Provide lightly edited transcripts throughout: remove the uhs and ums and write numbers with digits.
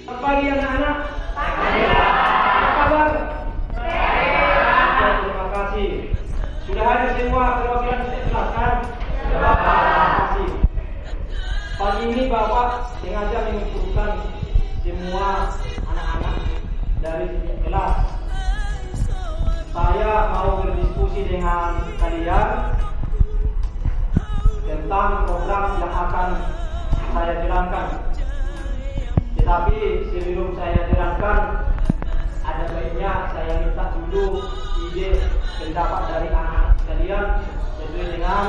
Selamat pagi anak-anak. Apa kabar? Terima kasih. Sudah hadir semua perwakilan kelas kan? Terima kasih. Pagi ini Bapak sengaja mengumpulkan semua anak-anak dari kelas. Saya mau berdiskusi dengan kalian tentang program yang akan saya jalankan. Tetapi sebelum saya jalankan, ada baiknya saya minta dulu ide pendapat dari anak-anak sekalian sesuai dengan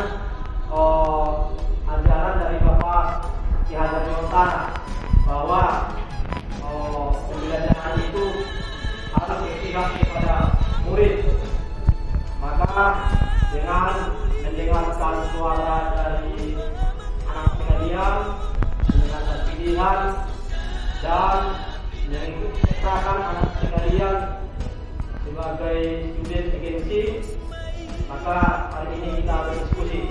ajaran dari Bapak Ki Hajar Dewantara bahwa pembelajaran itu harus berpihak kepada murid. Maka dengan mendengarkan suara dari anak sekalian, mendengarkan pilihan dan mengikutsertakan anak sekalian sebagai student agency, maka hari ini kita berdiskusi.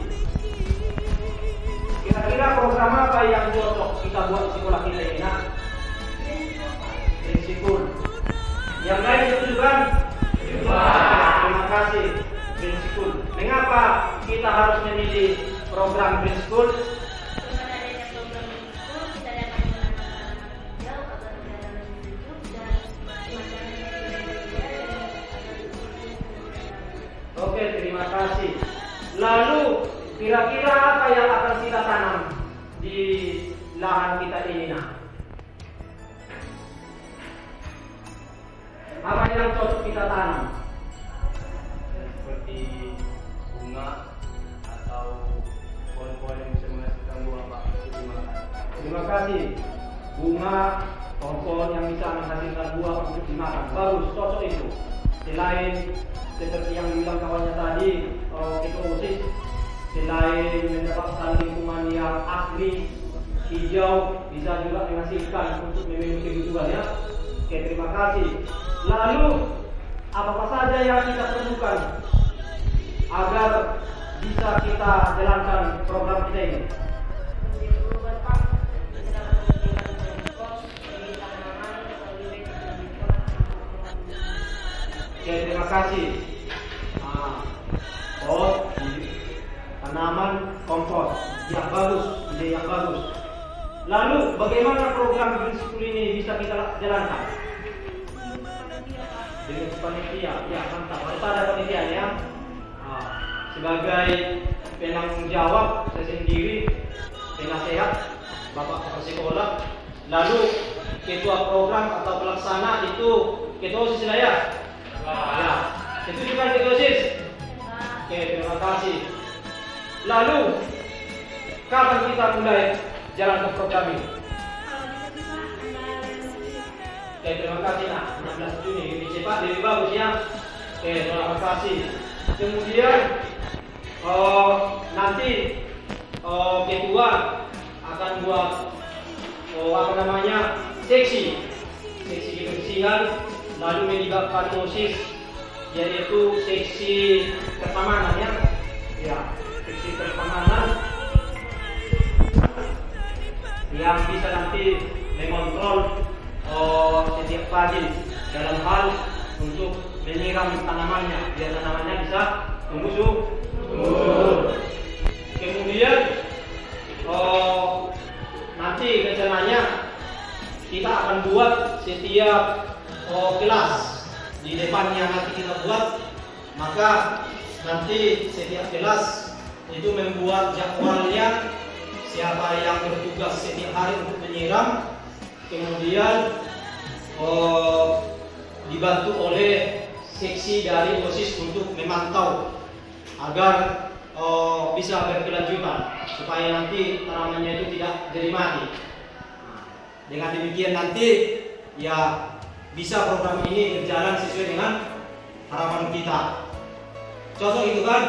Kira-kira program apa yang cocok kita buat di sekolah kita ini? Nah, Prinsipul. Yang lain setuju kan? Terima kasih. Prinsipul. Mengapa kita harus memilih program Prinsipul? Oke, terima kasih. Lalu, kira-kira apa yang akan kita tanam di lahan kita ini? Nah, apa yang cocok kita tanam? Seperti bunga atau pohon-pohon yang bisa menghasilkan buah, Pak. Terima kasih. Bunga, pohon yang bisa menghasilkan buah untuk dimakan. Bagus, cocok itu. Selain seperti yang bilang kawannya tadi, ketosis, selain mendapatkan lingkungan yang asli, hijau, bisa juga menghasilkan untuk memenuhi kebutuhan ya. Oke, terima kasih. Lalu, apa saja yang kita perlukan agar bisa kita jalankan program kita ini? Oke, terima kasih. Tanaman kompos yang bagus, ide yang bagus. Lalu bagaimana program Prinsipul ini bisa kita jalankan? Dengan panitia, ya mantap. Harus ada panitia ya. Sebagai penanggung jawab saya sendiri, penasehat, bapak kepala sekolah. Lalu ketua program atau pelaksana itu ketua OSIS lah ya. Ya, itu juga ketua OSIS. Oke, terima kasih. Lalu kapan kita mulai jalan ke program ini? Oke, terima kasih. Nah, 16 Juni lebih cepat, lebih bagus ya. Oke, terima kasih. Kemudian nanti ketua akan buat seksi kebersihan, lalu menyebabkan OSIS, yaitu seksi pertamanan seksi pertamanan yang bisa nanti mengontrol setiap padi dalam hal untuk menyiram tanamannya biar tanamannya bisa tumbuh subur. Kemudian nanti rencananya kita akan buat setiap kelas di depannya nanti kita buat, maka nanti setiap kelas itu membuat jadwalnya, siapa yang bertugas setiap hari untuk menyiram, kemudian dibantu oleh seksi dari OSIS untuk memantau agar bisa berkelanjutan supaya nanti tanamannya itu tidak jadi mati. Dengan demikian nanti ya bisa program ini berjalan sesuai dengan harapan kita. Cocok itu kan?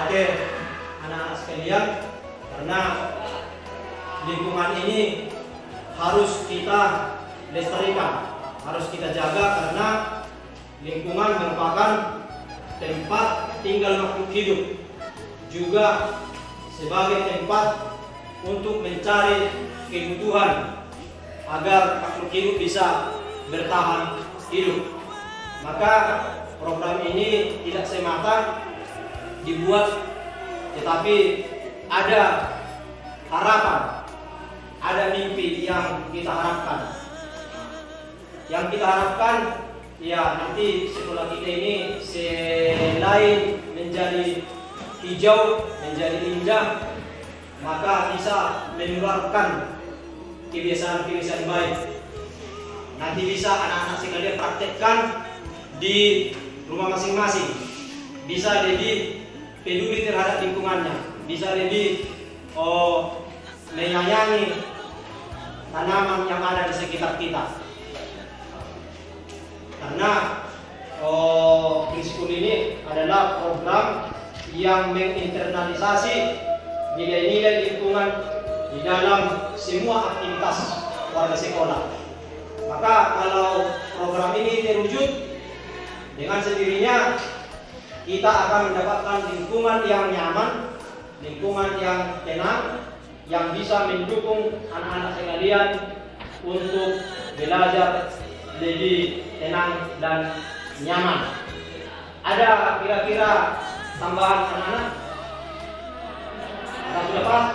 Oke, anak-anak sekalian, karena lingkungan ini harus kita lestarikan, harus kita jaga karena lingkungan merupakan tempat tinggal makhluk hidup, juga sebagai tempat untuk mencari kebutuhan agar makhluk hidup bisa bertahan hidup. Maka program ini tidak semata dibuat, tetapi ada harapan, ada mimpi yang kita harapkan. Yang kita harapkan ya nanti sekolah kita ini selain menjadi hijau, menjadi indah, maka bisa menularkan kebiasaan-kebiasaan baik. Nanti bisa anak-anak sekalian praktekkan di rumah masing-masing. Bisa jadi peduli terhadap lingkungannya, bisa jadi menyayangi tanaman yang ada di sekitar kita. Karena Preschool ini adalah program yang menginternalisasi nilai-nilai lingkungan di dalam semua aktivitas warga sekolah. Maka kalau program ini terwujud, dengan sendirinya kita akan mendapatkan lingkungan yang nyaman, lingkungan yang tenang, yang bisa mendukung anak-anak sekalian untuk belajar lebih tenang dan nyaman. Ada kira-kira tambahan anak-anak? Ada sudah pas?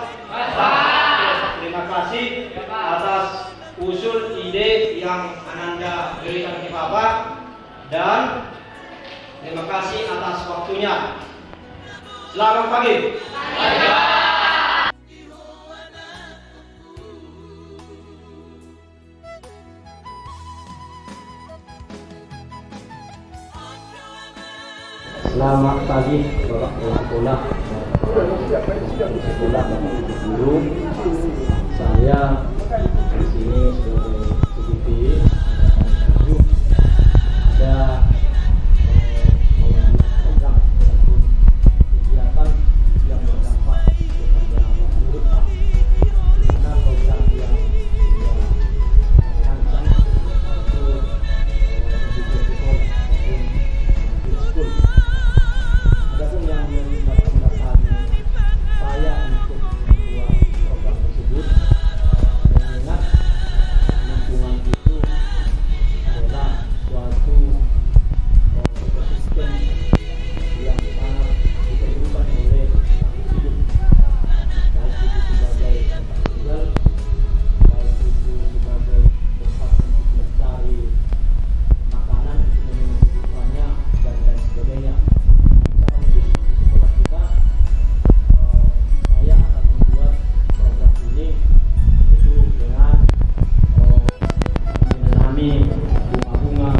Terima kasih atas usul ide yang Ananda berikan ke Bapak, dan terima kasih atas waktunya. Selamat pagi. Selamat pagi Bapak Kepala Sekolah Bapak Guru. Saya di sini sebagai CDP ada program ataupun kegiatan yang berdampak kepada murid, di mana program yang dirancang untuk mendidik sekolah ataupun preschool. Adapun yang mendapatkan saya untuk membuat program tersebut, mengingat lingkungan itu adalah suatu ekosistem yang sangat diperlukan oleh makhluk hidup, baik itu sebagai tempat tinggal, baik itu sebagai tempat untuk mencari makanan untuk memenuhi kehidupannya dan lain sebagainya. Saya akan membuat program ini itu dengan menanami bunga-bunga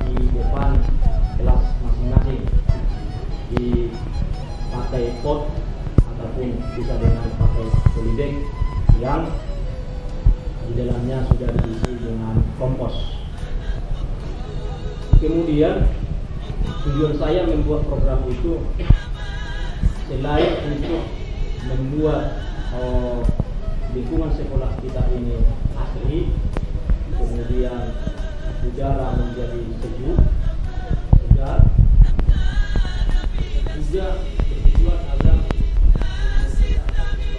di depan kelas masing-masing, dipakai pot ataupun bisa dengan pakai polybag yang di dalamnya sudah diisi dengan kompos. Kemudian tujuan saya membuat program itu selain untuk membuat lingkungan sekolah kita ini asri, kemudian udara menjadi sejuk, segar, juga bertujuan agar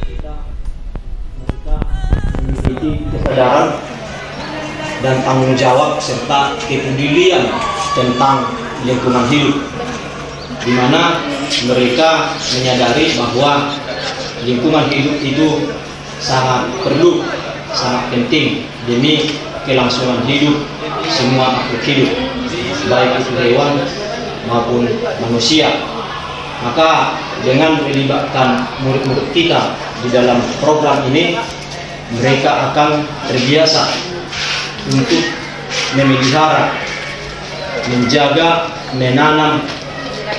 kita mereka memiliki kesadaran dan tanggung jawab serta kepedulian tentang lingkungan hidup, di mana mereka menyadari bahwa lingkungan hidup itu sangat perlu, sangat penting demi kelangsungan hidup semua makhluk hidup, baik itu hewan maupun manusia. Maka dengan melibatkan murid-murid kita di dalam program ini, mereka akan terbiasa untuk memelihara, menjaga, menanam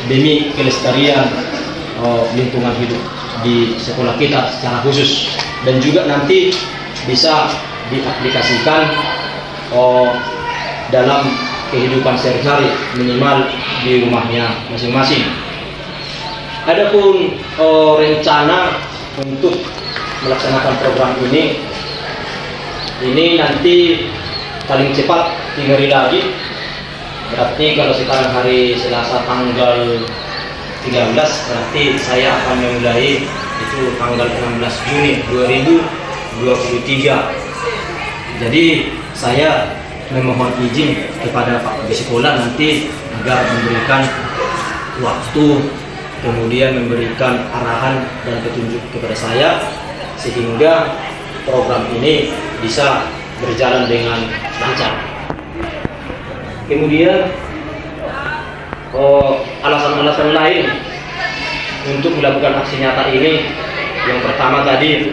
demi kelestarian lingkungan hidup di sekolah kita secara khusus, dan juga nanti bisa diaplikasikan dalam kehidupan sehari-hari, minimal di rumahnya masing-masing. Adapun rencana untuk melaksanakan program ini nanti paling cepat 3 hari lagi. Berarti kalau sekarang hari Selasa tanggal 13, berarti saya akan memulai itu tanggal 16 Juni 2023. Jadi saya memohon izin kepada Pak Sekolah nanti agar memberikan waktu, kemudian memberikan arahan dan petunjuk kepada saya, sehingga program ini bisa berjalan dengan lancar. Kemudian alasan-alasan lain untuk melakukan aksi nyata ini, yang pertama tadi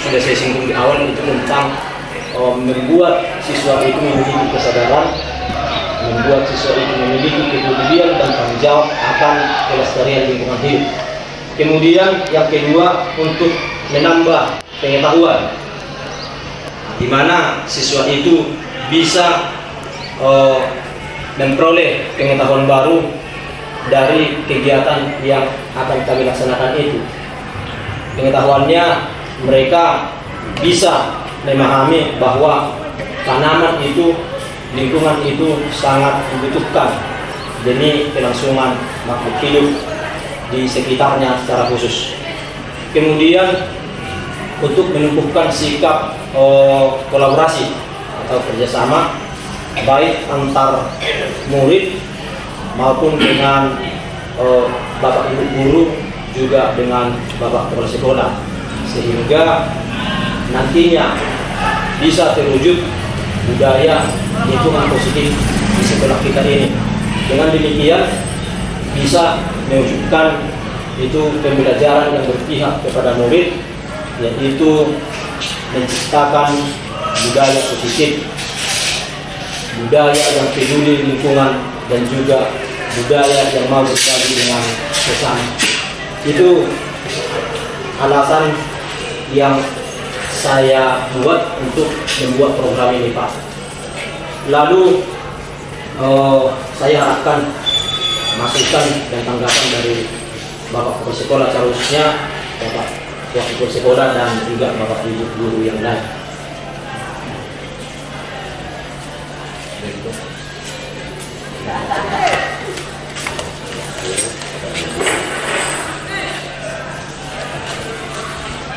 sudah saya singgung di awal, itu tentang membuat siswa itu memiliki kesadaran, membuat siswa itu memiliki kepedulian dan tanggung jawab akan kelestarian lingkungan hidup. Kemudian yang kedua, untuk menambah pengetahuan, di mana siswa itu bisa memperoleh pengetahuan baru dari kegiatan yang akan kami laksanakan itu. Pengetahuannya, mereka bisa memahami bahwa tanaman itu, lingkungan itu sangat membutuhkan demi kelangsungan makhluk hidup di sekitarnya secara khusus. Kemudian untuk menumbuhkan sikap kolaborasi atau kerjasama, baik antar murid maupun dengan bapak ibu guru, juga dengan bapak kepala sekolah, sehingga nantinya bisa terwujud budaya lingkungan positif di sekolah kita ini. Dengan demikian bisa mewujudkan itu pembelajaran yang berpihak kepada murid, yaitu menciptakan budaya positif, budaya yang peduli lingkungan, dan juga budaya yang mau berbagi dengan sesama. Itu alasan yang saya buat untuk membuat program ini, Pak. Lalu saya harapkan masukan dan tanggapan dari Bapak Kepala Sekolah, seharusnya Bapak Wakil Sekolah dan juga Bapak Ibu guru yang lain.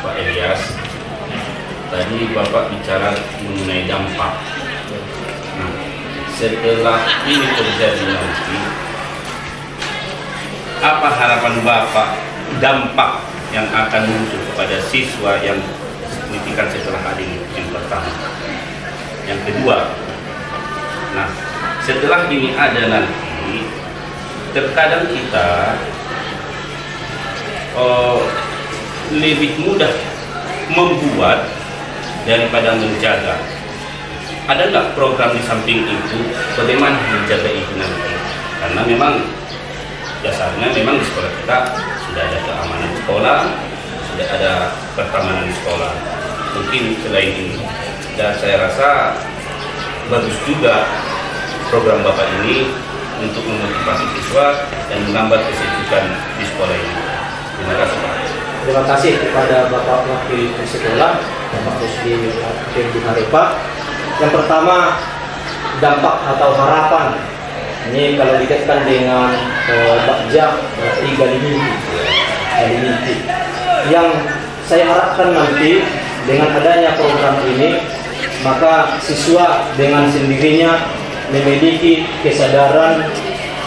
Pak Elias, tadi Bapak bicara mengenai dampak. Nah, setelah ini terjadi nanti, apa harapan Bapak dampak yang akan muncul kepada siswa yang signifikan setelah ini? Yang pertama. Yang kedua, nah setelah ini ada nanti, terkadang kita lebih mudah membuat daripada menjaga. Ada nggak program di samping itu bagaimana menjaga itu nanti? Karena memang dasarnya memang di sekolah kita sudah ada keamanan sekolah, sudah ada pertamanan di sekolah. Mungkin selain ini, dan saya rasa bagus juga program Bapak ini untuk memotivasi siswa dan menambah kesejukan di sekolah ini. Terima kasih, Pak. terima kasih kepada Bapak Wakil Sekolah, Bapak Rusdi Harepa. Yang pertama, dampak atau harapan. Ini kalau dikaitkan dengan Bakja berarti gali mimpi. Yang saya harapkan nanti dengan adanya program ini, maka siswa dengan sendirinya memiliki kesadaran,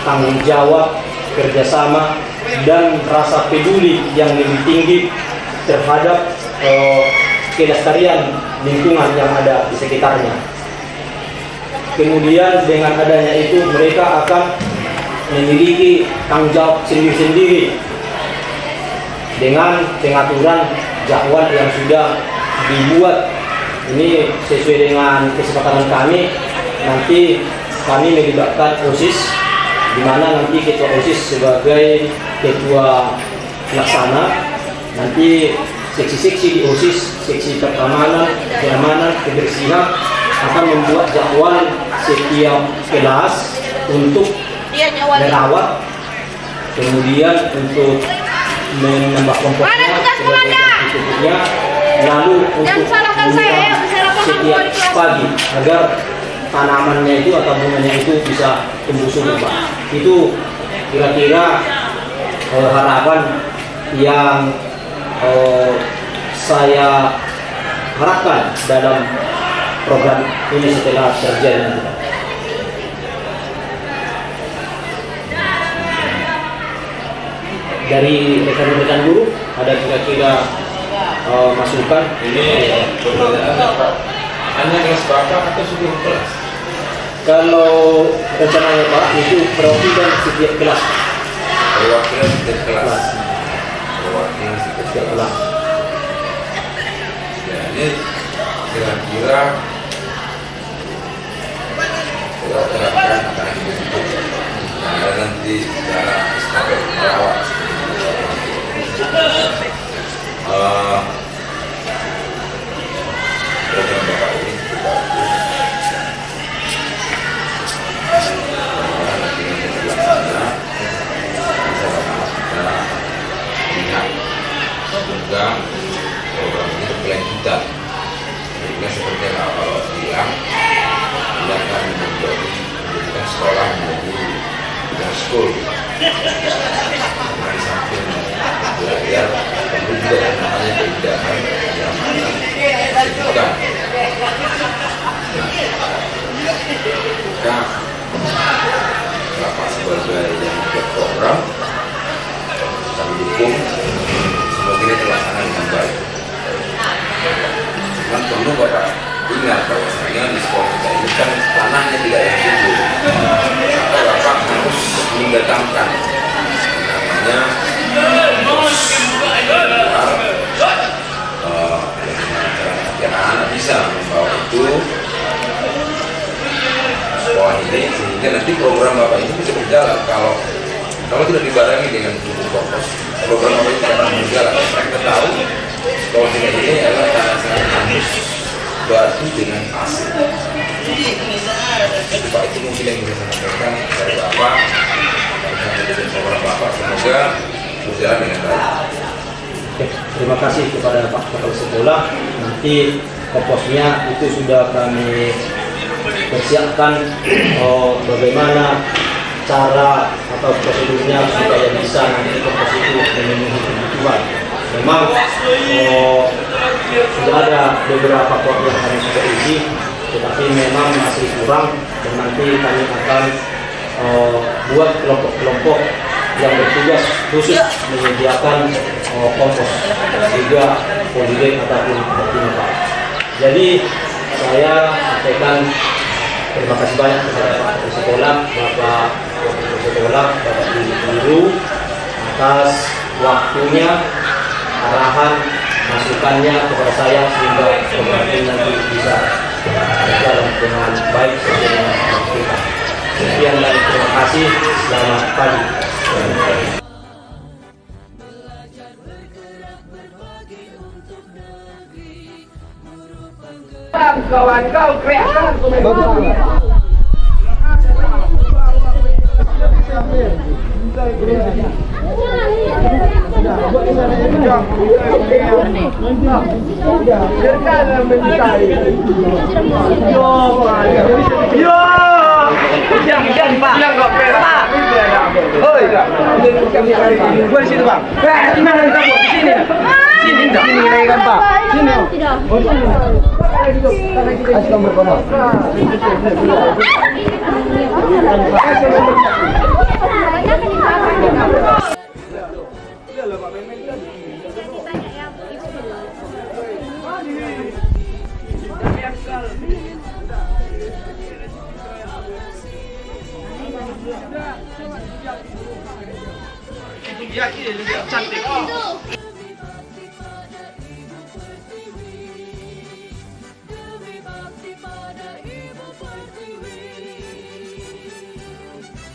tanggung jawab, kerjasama, dan rasa peduli yang lebih tinggi terhadap kelestarian lingkungan yang ada di sekitarnya. Kemudian dengan adanya itu mereka akan memiliki tanggung jawab sendiri-sendiri dengan pengaturan jadwal yang sudah dibuat. Ini sesuai dengan kesepakatan kami. Nanti kami melibatkan OSIS, di mana nanti ketua OSIS sebagai ketua pelaksana. Nanti seksi-seksi di OSIS, seksi keamanan, kebersihan akan membuat jadwal setiap kelas untuk merawat, kemudian untuk menambah komposnya sebagai lalu untuk menyiram setiap pagi agar tanamannya itu atau bunganya itu bisa tumbuh subur, Pak. Itu kira-kira harapan yang saya harapkan dalam program ini setelah terjadi. Dari rekan-rekan guru ada kira-kira masukan? Ini hanya kelas berapa atau seluruh kelas? Kalau rencananya Pak itu perwakilan setiap kelas. Perwakilan setiap kelas. Perwakilan setiap kelas. Ya, ini kira-kira kita terapkan akan dibentuk. Nah, nanti secara estafet merawat. Program Bapak ini kita semoga program ini berkelanjutan. Sehingga seperti yang awal bilang, dia akan menjadikan sekolah menjadi school. Di samping belajar, perlu juga yang namanya keindahan yang mana dibutuhkan. Kita Bapak sebagai yang membuat program, kami dukung semoga ini terlaksana dengan baik. Cuman perlu Bapak ingat bahwasanya di sekolah kita ini kan tanahnya tidak yang subur. Maka Bapak harus mendatangkan namanya yang anak bisa membawa itu sekolah ini sehingga nanti program Bapak ini bisa berjalan. Kalau tidak dibarengi dengan pupuk kompos, program Bapak ini akan berjalan. Kita tahu sekolah kita ini adalah tanah sangat halus, batu dengan pasir. Jadi Pak itu mungkin yang bisa sampaikan dari Bapak dan program Bapak, semoga berjalan dengan baik. Oke, terima kasih kepada Pak Kepala Sekolah. Nanti komposnya itu sudah kami persiapkan bagaimana cara atau prosedurnya supaya bisa nanti kompos itu memenuhi kebutuhan. Memang sudah ada beberapa pot yang kami sudah isi, tetapi memang masih kurang, dan nanti kami akan buat kelompok-kelompok yang bertugas khusus menyediakan kompos juga polybag ataupun Pak. Jadi saya sampaikan terima kasih banyak kepada Pak Kepala Sekolah, Bapak Wakil Sekolah, Bapak Guru atas waktunya, arahan, masukannya kepada saya sehingga program ini nanti bisa berjalan dengan baik sesuai dengan kita. Sekian dan terima kasih. Selamat pagi. Kawan kau kreator komedi. Jangan mencintai. Yo. Jangan Pak. Yang nggak fair. Pak. Oi. Gua di situ, Bang. Di mana kamu? Di sini. Sini enggak? Sini naikkan, Pak. Sini. Oh, sini. Kasih nomor kamu. Itu dia cantik.